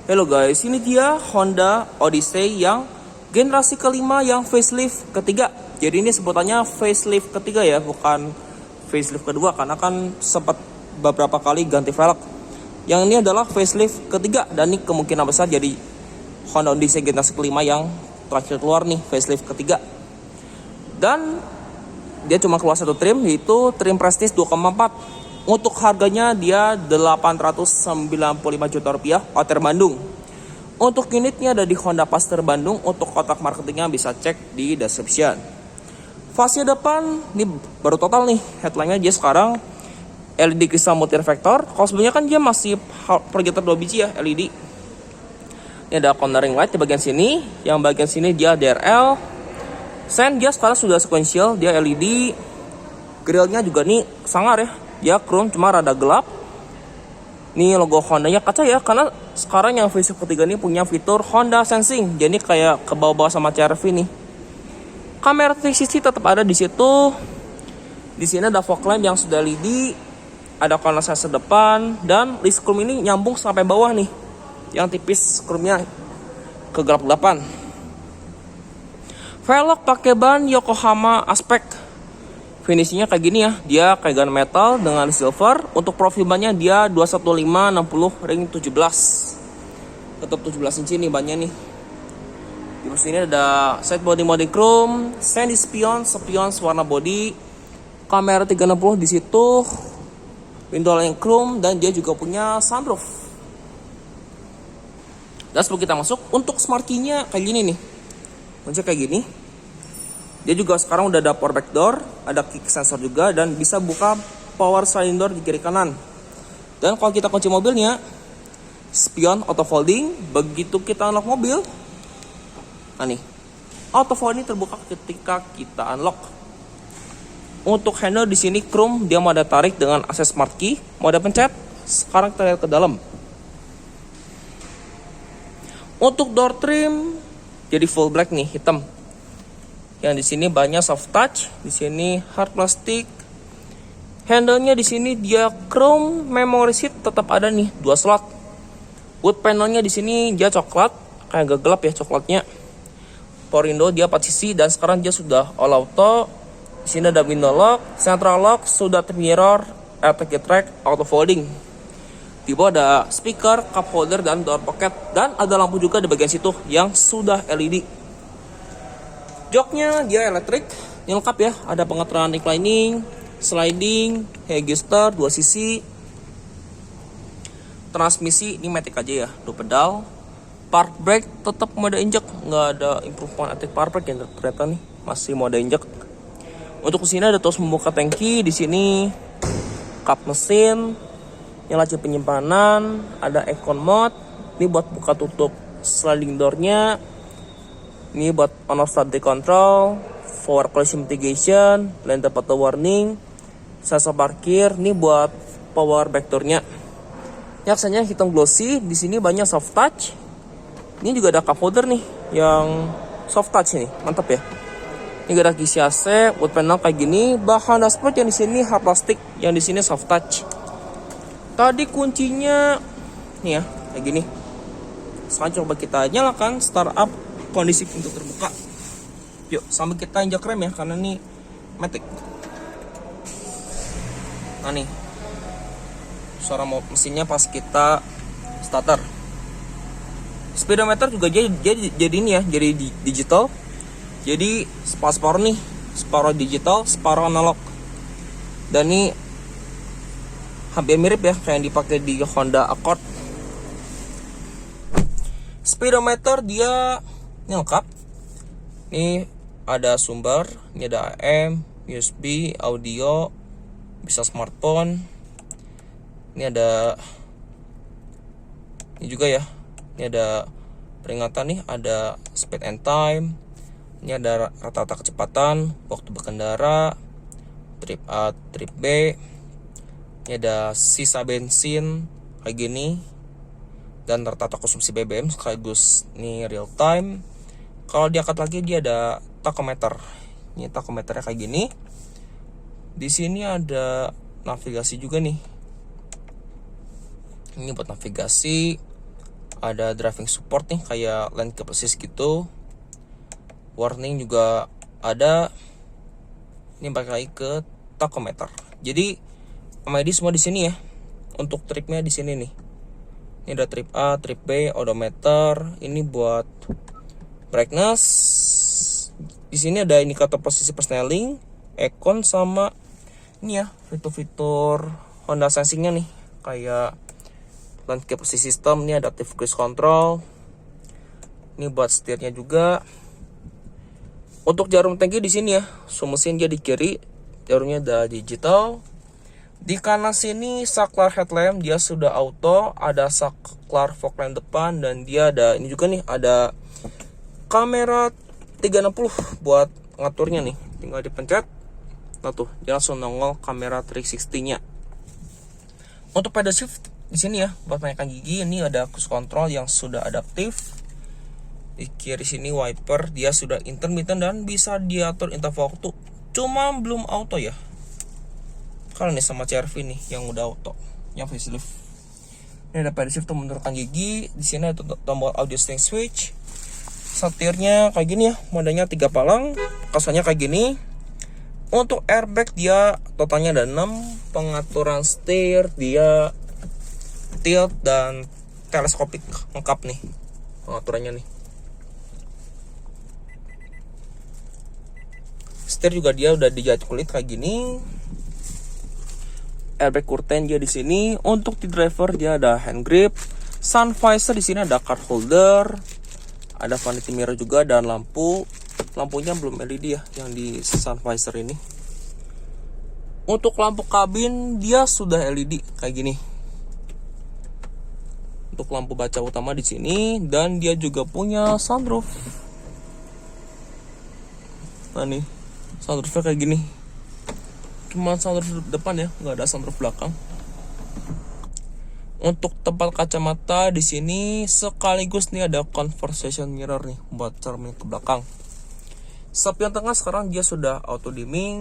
Halo guys, ini dia Honda Odyssey yang generasi kelima yang facelift ketiga. Jadi ini sebutannya facelift ketiga ya, bukan facelift kedua karena kan sempat beberapa kali ganti velg. Yang ini adalah facelift ketiga dan ini kemungkinan besar jadi Honda Odyssey generasi kelima yang terakhir keluar nih, facelift ketiga. Dan dia cuma keluar satu trim, yaitu trim Prestige 2,4. Untuk harganya dia 895 juta rupiah OTR Bandung. Untuk unitnya ada di Honda Pasteur Bandung. Untuk kotak marketingnya bisa cek di description. Fasnya depan ini baru total nih. Headline-nya dia sekarang LED kristal multi reflektor. Kalau sebelumnya kan dia masih projector 2 biji ya LED. Ini ada cornering light di bagian sini. Yang bagian sini dia DRL. Sen dia sekarang sudah sequential, dia LED. Grillnya juga nih sangar ya. Dia chrome cuma rada gelap. Nih logo Honda-nya kaca ya, karena sekarang yang facelift ketiga ini punya fitur Honda Sensing. Jadi kayak ke bawah-bawah sama CR-V nih. Kamera 360 tetap ada di situ. Di sini ada fog lamp yang sudah LED, ada corner sensor depan dan list chrome ini nyambung sampai bawah nih. Yang tipis chrome-nya kegelap-gelapan. Velg pakai ban Yokohama Aspect. Finishingnya kayak gini ya, dia kayak gunmetal dengan silver. Untuk profil bannya dia 215/60 ring 17. Tetap 17 inci nih bannya nih. Di sini ada side body mode chrome, sandy spion warna body, kamera 360 di situ, window yang chrome dan dia juga punya sunroof. Dan sebelum kita masuk, untuk smart key-nya kayak gini nih. Kunci kayak gini. Dia juga sekarang udah ada power back door, ada kick sensor juga, dan bisa buka power sliding door di kiri kanan. Dan kalau kita kunci mobilnya, spion auto folding, begitu kita unlock mobil, nah nih, auto folding terbuka ketika kita unlock. Untuk handle di sini chrome, dia mode tarik dengan akses smart key, mode pencet. Sekarang kita lihat ke dalam. Untuk door trim, jadi full black nih, hitam. Yang di sini banyak soft touch, di sini hard plastik. Handle-nya di sini dia chrome, memory seat tetap ada nih, 2 slot. Wood panel-nya di sini dia coklat, kayak agak gelap ya coklatnya. Power window dia 4 sisi dan sekarang dia sudah all auto. Di sini ada window lock, central lock, sudah mirror, electric track, auto folding. Di bawah ada speaker, cup holder dan door pocket dan ada lampu juga di bagian situ yang sudah LED. Joknya dia elektrik, ini lengkap ya, ada pengeteran reclining, sliding, register 2 sisi. Transmisi ini matic aja ya, 2 pedal. Park brake tetap mode injek, nggak ada improvement electric park brake yang ternyata nih, masih mode injek. Untuk sini ada tools membuka tangki, di sini kap mesin, yang laci penyimpanan, ada icon mode, ini buat buka tutup sliding door-nya. Ini buat on off start control, forward collision mitigation, lane photo warning, sensor parkir. Ini buat power back door-nya. Ini aksennya hitam glossy. Di sini banyak soft touch. Ini juga ada cup holder nih, yang soft touch ini, mantap ya. Ini ada kisi AC, wood panel kayak gini. Bahan dashboard yang di sini hard plastik, yang di sini soft touch. Tadi kuncinya nih ya, kayak gini. Sekarang coba kita nyalakan startup. Kondisi pintu terbuka. Yuk, sambil kita injak rem ya, karena ini matic. Nah nih, suara mesinnya pas kita starter. Speedometer juga jadi ini ya, jadi digital. Jadi separuh nih, separuh digital, separuh analog. Dan ini hampir mirip ya, kayak yang dipakai di Honda Accord. Speedometer dia ini lengkap. Ini ada sumber, ini ada AM, USB, audio, bisa smartphone. Ini ada ini juga ya. Ini ada peringatan nih, ada speed and time. Ini ada rata-rata kecepatan, waktu berkendara, trip A, trip B. Ini ada sisa bensin kayak gini. Dan rata-rata konsumsi BBM sekaligus ini real time. Kalau diangkat lagi dia ada tachometer. Ini tachometernya kayak gini. Di sini ada navigasi juga nih. Ini buat navigasi. Ada driving support nih kayak lane keep assist gitu. Warning juga ada. Ini balik lagi ke tachometer. Jadi MID semua di sini ya. Untuk tripnya di sini nih. Ini ada trip A, trip B, odometer. Ini buat brightness. Di sini ada indikator posisi persneling, econ, sama ini ya fitur-fitur Honda sensingnya nih, kayak landscape assist system. Ini adaptive cruise control. Ini buat setirnya juga. Untuk jarum tangki di sini ya, mesin dia di kiri, jarumnya ada digital. Di kanan sini saklar headlamp dia sudah auto, ada saklar fog lamp depan, dan dia ada ini juga nih, ada kamera 360 buat ngaturnya nih. Tinggal dipencet. Nah tuh, dia langsung nongol kamera 360-nya. Untuk pedal shift di sini ya, buat menaikkan gigi, ini ada cruise control yang sudah adaptif. Di kiri sini wiper dia sudah intermittent dan bisa diatur interval waktu. Cuma belum auto ya. Kalau nih sama CR-V nih yang udah auto, yang facelift. Ini ada pedal shift untuk menurunkan gigi. Di sini ada tombol audio string switch. Setirnya kayak gini ya, modenya 3 palang, kasarnya kayak gini. Untuk airbag dia totalnya ada 6. Pengaturan setir dia tilt dan teleskopik lengkap nih pengaturannya nih. Setir juga dia udah dijahit kulit kayak gini. Airbag curtain dia di sini. Untuk di driver dia ada hand grip, sun visor, di sini ada card holder, ada vanity mirror juga, dan lampunya belum LED ya yang di sun visor ini. Untuk lampu kabin dia sudah LED kayak gini. Untuk lampu baca utama di sini, dan dia juga punya sunroof. Nah nih, sunroofnya kayak gini. Cuma sunroof depan ya, nggak ada sunroof belakang. Untuk tempat kacamata di sini sekaligus nih ada conversation mirror nih buat cermin ke belakang. Spion tengah sekarang dia sudah auto dimming.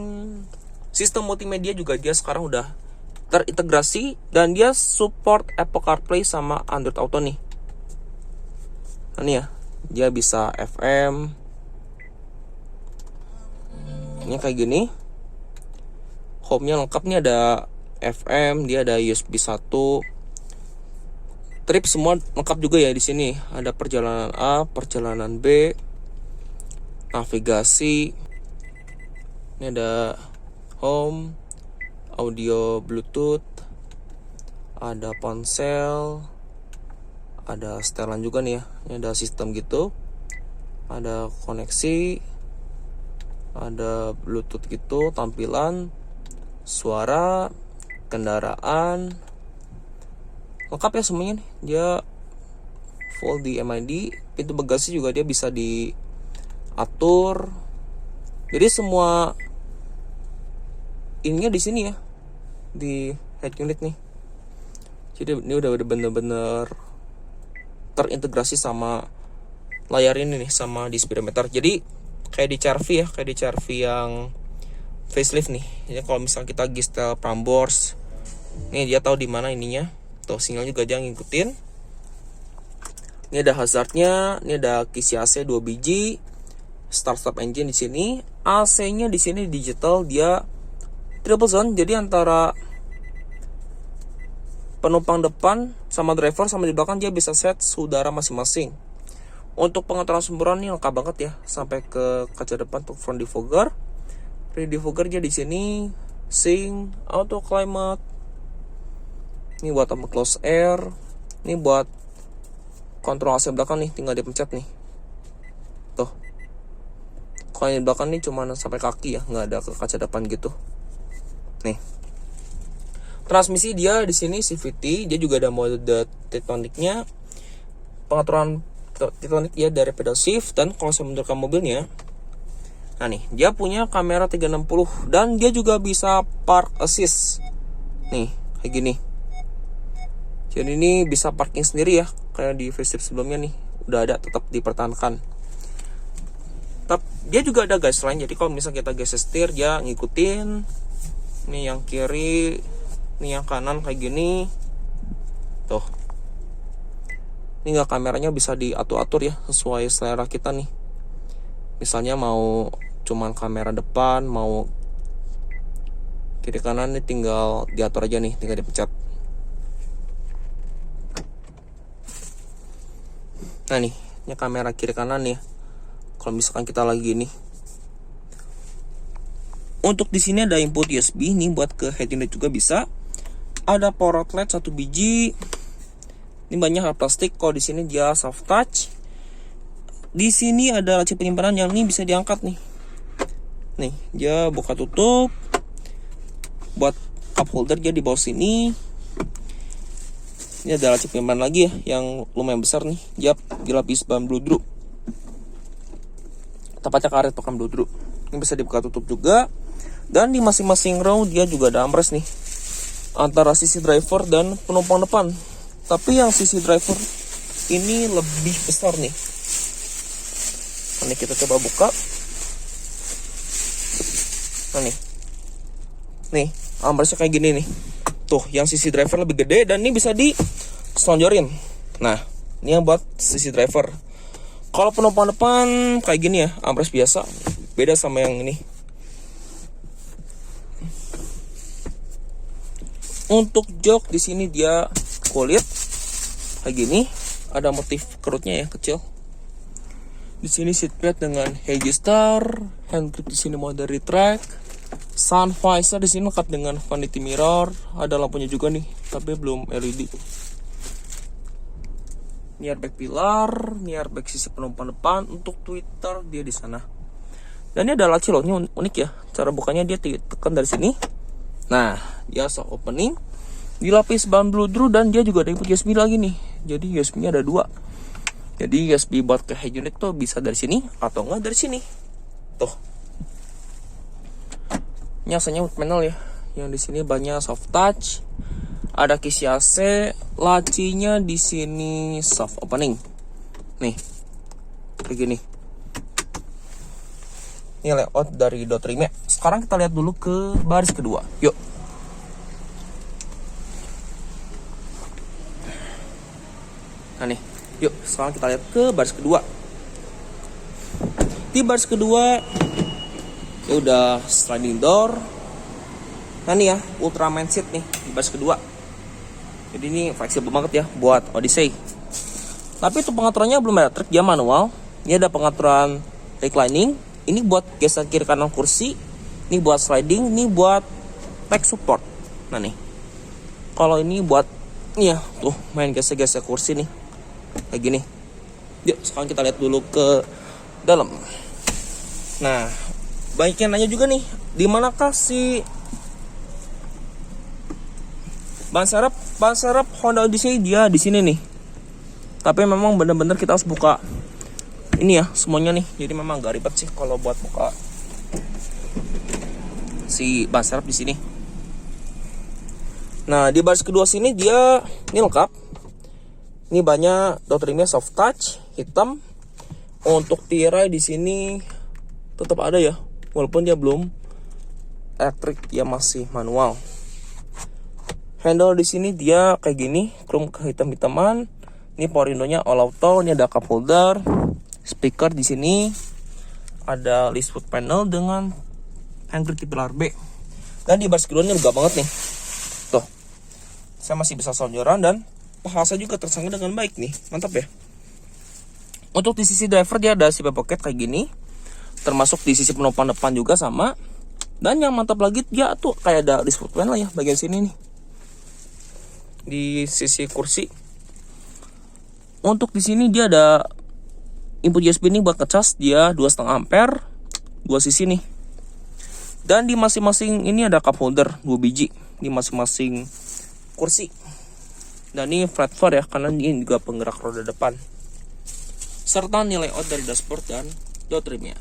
Sistem multimedia juga dia sekarang udah terintegrasi, dan dia support Apple CarPlay sama Android Auto nih. Nah ini ya, dia bisa FM. Ini kayak gini. Home-nya lengkap nih, ada FM, dia ada USB 1. Trip semua lengkap juga ya di sini. Ada perjalanan A, perjalanan B, navigasi. Ini ada home, audio Bluetooth, ada ponsel, ada setelan juga nih ya. Ini ada sistem gitu, ada koneksi, ada Bluetooth gitu, tampilan, suara, kendaraan, lengkap ya semuanya nih. Dia full di MID. Pintu bagasi juga dia bisa diatur. Jadi semua ininya di sini ya, di head unit nih. Jadi ini udah bener-bener terintegrasi sama layar ini nih, sama di speedometer. Jadi kayak di CR-V ya, kayak di CR-V yang facelift nih. Jadi kalau misalnya kita gestel Prambors, nih dia tahu di mana ininya. Tuh sinyal juga dia ngikutin. Ini ada hazardnya, ini ada kisi AC 2 biji, start stop engine di sini. AC-nya di sini digital, dia triple zone, jadi antara penumpang depan sama driver sama di belakang dia bisa set suhu udara masing-masing. Untuk pengaturan semburan ini lengkap banget ya, sampai ke kaca depan untuk front defogger. Rear defogger dia di sini, sync, auto climate. Ini buat tambah close air. Ini buat kontrol AC belakang nih, tinggal dipencet nih. Tuh. Kalau yang di belakang nih cuma sampai kaki ya, nggak ada ke kaca depan gitu. Nih. Transmisi dia di sini CVT, dia juga ada mode Tectonicnya. Pengaturan Tectonic ya dari pedal shift, dan kalau saya mundurkan mobilnya. Nah nih, dia punya kamera 360 dan dia juga bisa park assist. Nih, kayak gini. Jadi ini bisa parking sendiri ya, kayak di facelift sebelumnya nih, udah ada, tetap dipertahankan. Tapi dia juga ada guideline, jadi kalau misalnya kita geser setir dia ngikutin. Ini yang kiri, ini yang kanan kayak gini. Tuh. Ini nggak, kameranya bisa diatur-atur ya sesuai selera kita nih. Misalnya mau cuman kamera depan, mau kiri kanan, nih tinggal diatur aja nih, tinggal dipencet. Nah nih, ini kamera kiri kanan nih. Kalau misalkan kita lagi nih. Untuk di sini ada input USB nih buat ke head unit juga bisa. Ada power outlet 1 biji. Ini banyak hal plastik. Kalau di sini dia soft touch. Di sini ada laci penyimpanan yang ini bisa diangkat nih. Nih, dia buka tutup. Buat cup holder dia di bawah sini. Ini ada laci penyimpanan lagi ya, yang lumayan besar nih. Dia dilapis bahan bludru. Tepatnya karet pekan bludru. Ini bisa dibuka tutup juga. Dan di masing-masing row dia juga ada armrest nih, antara sisi driver dan penumpang depan. Tapi yang sisi driver ini lebih besar nih. Ini kita coba buka. Nah nih armrestnya kayak gini nih. Tuh, yang sisi driver lebih gede dan ini bisa diselonjorin. Nah, ini yang buat sisi driver. Kalau penumpang depan kayak gini ya, armrest biasa. Beda sama yang ini. Untuk jok di sini dia kulit kayak gini, ada motif kerutnya ya, kecil. Di sini seatbelt dengan Haggistar, hand grip di sini mode retract, sun visor di sini lengkap dengan vanity mirror, ada lampunya juga nih, tapi belum LED. Ini airbag pilar, ini airbag sisi penumpang depan. Untuk Twitter dia di sana. Dan ini ada laci loh, ini unik ya. Cara bukanya dia tekan dari sini. Nah, dia soft opening, dilapis bahan bludru dan dia juga ada input USB lagi nih. Jadi USB-nya ada 2. Jadi USB buat ke head unit tuh bisa dari sini atau enggak dari sini. Tuh. Ini asalnya panel ya. Yang di sini banyak soft touch. Ada kisi AC, lacinya di sini soft opening. Nih. Kayak gini. Ini layout dari dot rimnya. Sekarang kita lihat dulu ke baris kedua. Yuk. Nah nih, yuk sekarang kita lihat ke baris kedua. Di baris kedua, ya udah sliding door. Nah nih ya, Ultraman seat nih di baris kedua. Jadi ini fleksibel banget ya buat Odyssey. Tapi itu pengaturannya belum ada trik, dia manual. Ini ada pengaturan reclining. Ini buat geser kiri kanan kursi. Ini buat sliding. Ini buat back support. Nah nih, kalau ini buat ya tuh main geser-geser kursi nih kayak gini. Yuk sekarang kita lihat dulu ke dalam. Nah, banyak yang nanya juga nih, di manakah si ban serep Honda Odyssey? Dia di sini nih. Tapi memang bener-bener kita harus buka ini ya semuanya nih. Jadi memang gak ribet sih kalau buat buka si ban serep di sini. Nah, di baris kedua sini dia ini lengkap. Ini banyak dot rimnya soft touch hitam. Untuk tirai di sini tetap ada ya, walaupun dia belum elektrik, dia masih manual. Handle di sini dia kayak gini, chrome kehitam-hitaman. Ini power window-nya all auto. Ini ada cup holder, speaker di sini, ada Leeswood panel dengan handle di pilar B. Dan di baris kedua ini lega banget nih. Tuh, saya masih bisa selonjoran dan paha saya juga tersangga dengan baik nih, mantap ya. Untuk di sisi driver dia ada zip pocket kayak gini, termasuk di sisi penumpang depan juga sama. Dan yang mantap lagi dia tuh kayak ada Leeswood panel ya bagian sini nih, di sisi kursi. Untuk di sini dia ada input USB nih buat ngecas, dia 2,5 ampere, 2 sisi nih. Dan di masing-masing ini ada cup holder 2 biji di masing-masing kursi. Dan ini flat floor ya, karena ini juga penggerak roda depan. Serta nilai out dari dashboard dan dot rimnya.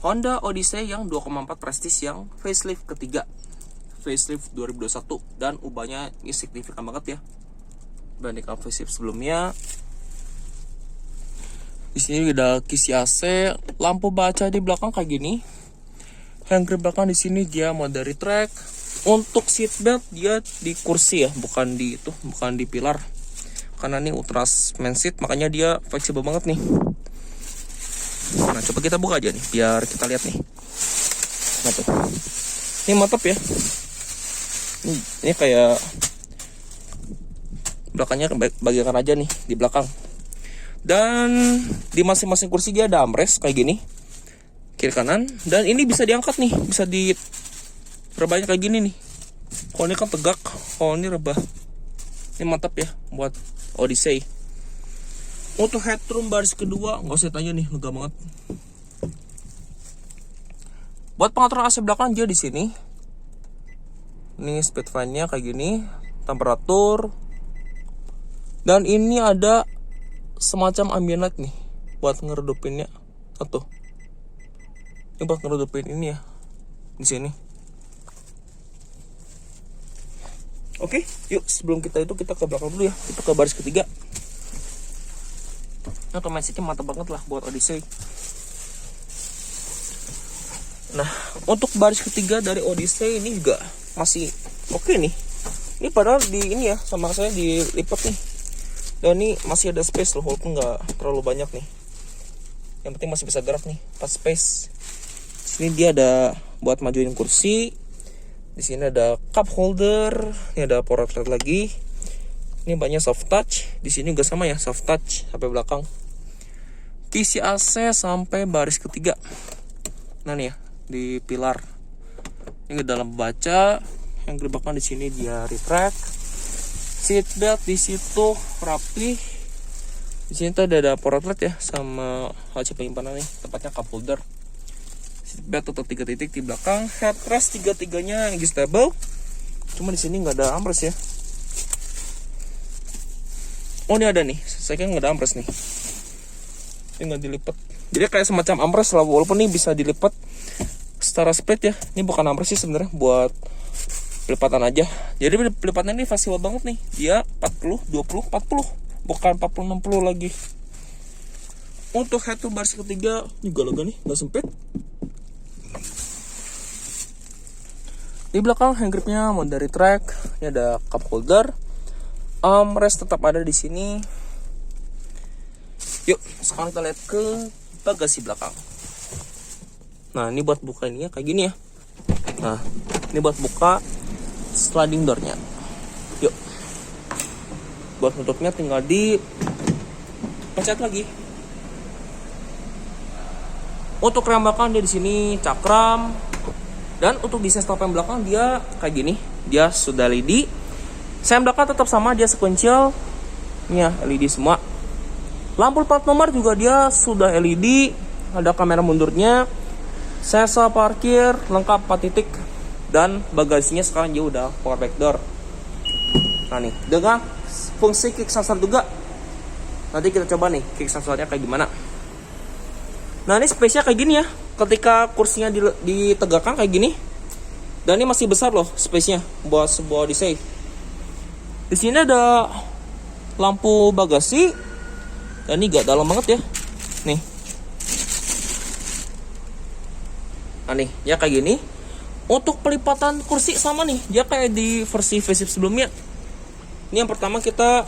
Honda Odyssey yang 2,4 Prestige yang facelift ketiga. Facelift 2021 dan ubahnya ini signifikan banget ya dibandingkan facelift sebelumnya. Di sini ada kisi AC, lampu baca di belakang kayak gini. Hand grip belakang di sini dia mode retract. Untuk seatbelt dia di kursi ya, bukan di pilar. karena ini Ultraman seat, makanya dia fleksibel banget nih. Nah, coba kita buka aja nih biar kita lihat nih. Nah tuh, ini mantap ya. Ini kayak belakangnya bagikan aja nih di belakang. Dan di masing-masing kursi dia ada armrest kayak gini, kiri kanan. Dan ini bisa diangkat nih, bisa diperbanyak kayak gini nih. Kalau ini kan tegak, kalau ini rebah. Ini mantap ya buat Odyssey. Untuk headroom baris kedua nggak usah tanya nih, lega banget. Buat pengaturan AC belakang dia di sini. Ini speed fan-nya kayak gini, temperatur. Dan ini ada semacam ambient light nih buat ngeredupinnya. Tuh. Ini buat ngeredupin ini ya. Di sini. Oke, yuk sebelum kita ke belakang dulu ya. Kita ke baris ketiga. Nah, otomatisnya mantap banget lah buat Odyssey. Nah, untuk baris ketiga dari Odyssey ini juga masih oke nih. Ini padahal ini ya sama saya dilipat nih. Dan ini masih ada space loh, walaupun nggak terlalu banyak nih. Yang penting masih bisa gerak nih, pas space. Sini dia ada buat majuin kursi. Di sini ada cup holder. Ini ada power outlet lagi. Ini banyak soft touch. Di sini juga sama ya, soft touch sampai belakang. Kisi AC sampai baris ketiga. Nah nih ya, di pilar. Ini ke dalam baca. Yang di belakang di sini dia retract. Seat belt di situ rapi. Di sini tuh ada power outlet ya sama laci penyimpanan nih, tempatnya cup holder. Seat belt atau 3 titik di belakang. Headrest 3-3-nya adjustable. Cuma di sini nggak ada armrest ya. Oh ini ada nih, saya kan nggak ada armrest nih. Ini nggak dilipat. Jadi kayak semacam armrest lah, walaupun ini bisa dilipat secara split ya. Ini bukan armrest sih sebenarnya, buat pelipatan aja. Jadi pelipatannya ini fleksibel banget nih. Dia 40, 20, 40. Bukan 40, 60 lagi. Untuk head to baris ketiga juga lega nih, nggak sempit. Di belakang hand gripnya mau dari track. Ini ada cup holder. Armrest tetap ada di sini. Yuk, sekarang kita lihat ke bagasi belakang. Nah, ini buat buka ini ya kayak gini ya. Nah, ini buat buka sliding door-nya. Yuk. Buat nutupnya tinggal di pencet lagi. Untuk rem belakang dia di sini cakram. Dan untuk desain stop rem belakang dia kayak gini. Dia sudah LED. Sen belakang tetap sama, dia sequential. Ini ya, LED semua. Lampu plat nomor juga dia sudah LED. Ada kamera mundurnya. Sensor parkir lengkap 4 titik. Dan bagasinya sekarang dia udah power back door. Nah nih, dengan fungsi kick sensor juga. Nanti kita coba nih kick sensornya kayak gimana. Nah ini space-nya kayak gini ya. Ketika kursinya ditegakkan kayak gini. Dan ini masih besar loh space-nya buat sebuah Odyssey. Di sini ada lampu bagasi. Dan ini gak dalam banget ya. Nih. Nah nih, ya kayak gini. Untuk pelipatan kursi sama nih, dia kayak di versi facelift sebelumnya. Ini yang pertama kita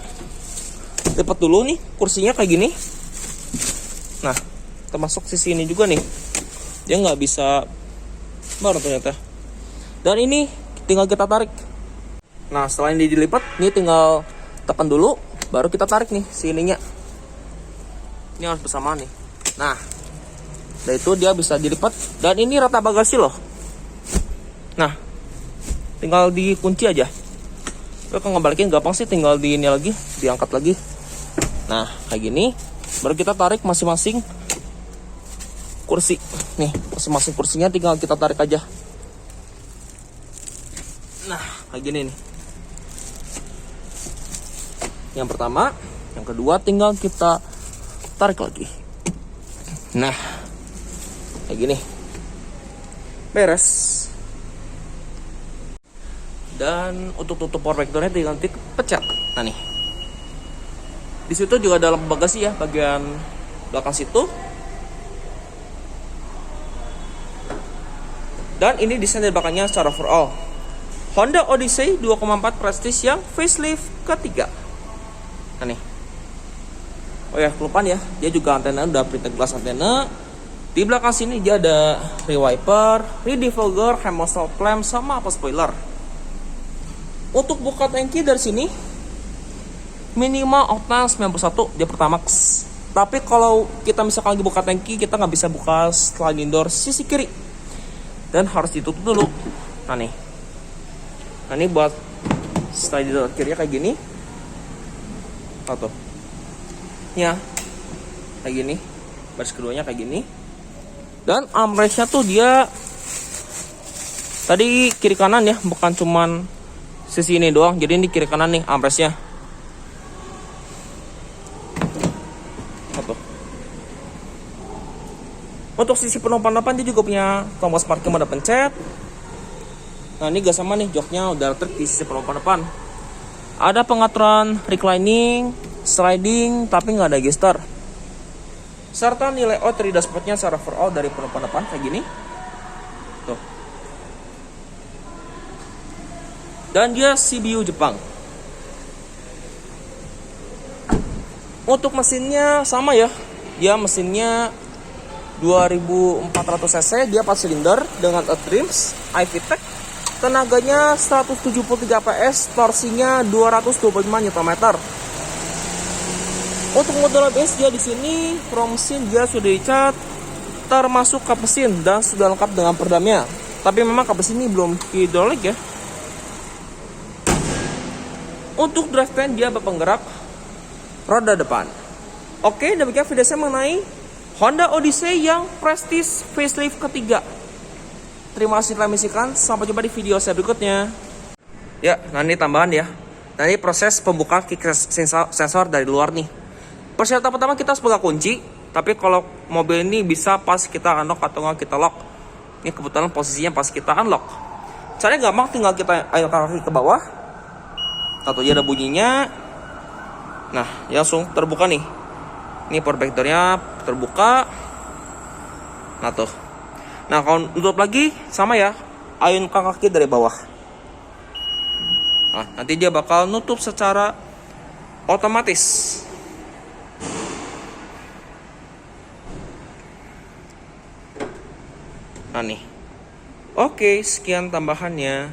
lipat dulu nih kursinya kayak gini. Nah, termasuk sisi ini juga nih. Dia nggak bisa baru ternyata. Dan ini tinggal kita tarik. Nah, setelah ini dilipat, ini tinggal tekan dulu, baru kita tarik nih si ininya. Ini harus bersamaan nih. Nah, dari itu dia bisa dilipat. Dan ini rata bagasi loh. Nah, tinggal dikunci aja. Kalau ngebalikin gampang sih, tinggal di ini lagi, diangkat lagi. Nah, kayak gini. Baru kita tarik masing-masing kursi. Nih, masing-masing kursinya tinggal kita tarik aja. Nah, kayak gini nih. Yang pertama, yang kedua tinggal kita tarik lagi. Nah, kayak gini. Beres. Dan untuk tutup power back door-nya tinggal pencet. Nah nih. Di situ juga dalam bagasi ya, bagian belakang situ. Dan ini desain dari belakangnya secara overall. Honda Odyssey 2,4 Prestige yang facelift ketiga. Nah nih. Oh ya, kelupaan ya, dia juga antena udah printed glass antena. Di belakang sini dia ada rear wiper, rear defogger, headmounted clamp, sama apa spoiler. Untuk buka tangki dari sini minimal oktan 91 dia Pertamax. Tapi kalau kita misalkan lagi buka tangki, kita nggak bisa buka sliding door sisi kiri dan harus ditutup dulu. Nah ini buat sliding door kirinya kayak gini. Tuh ya kayak gini, baris keduanya kayak gini. Dan armrestnya tuh dia tadi kiri kanan ya, bukan cuman sisi ini doang. Jadi ini kiri kanan nih armrestnya. Untuk sisi penumpang depan dia juga punya tombol parkir mode pencet. Nah ini gak sama nih, joknya udah elektrik di sisi penumpang depan. Ada pengaturan reclining, sliding, tapi nggak ada gesture. Serta nilai out dari dashboardnya secara overall dari penumpang depan kayak gini. Tuh. Dan dia CBU Jepang. Untuk mesinnya sama ya. Dia mesinnya 2400 cc, dia 4 silinder dengan trims, iVTEC. Tenaganya 173 PS, torsinya 225 Nm. Untuk modul ABS dia di sini from mesin dia sudah dicat termasuk kap mesin dan sudah lengkap dengan peredamnya. Tapi memang kap mesin ini belum hidrolik ya. Untuk drivetrain dia berpenggerak roda depan. Oke, demikian video saya mengenai Honda Odyssey yang Prestige facelift ketiga. Terima kasih telah menyaksikan. Sampai jumpa di video saya berikutnya. Ya, nah ini tambahan ya. Nah ini proses pembukaan kick sensor dari luar nih. Persyaratan pertama kita harus pegang kunci. Tapi kalau mobil ini bisa pas kita unlock atau nggak kita lock. Ini kebetulan posisinya pas kita unlock. Caranya gampang, tinggal kita ayunkan kaki ke bawah. Atau ada bunyinya. Nah, langsung terbuka nih. Ini power back door-nya terbuka. Nah tuh. Nah kalau tutup lagi sama ya, ayunkan kaki dari bawah. Nah nanti dia bakal nutup secara otomatis. Nah nih. Oke, sekian tambahannya.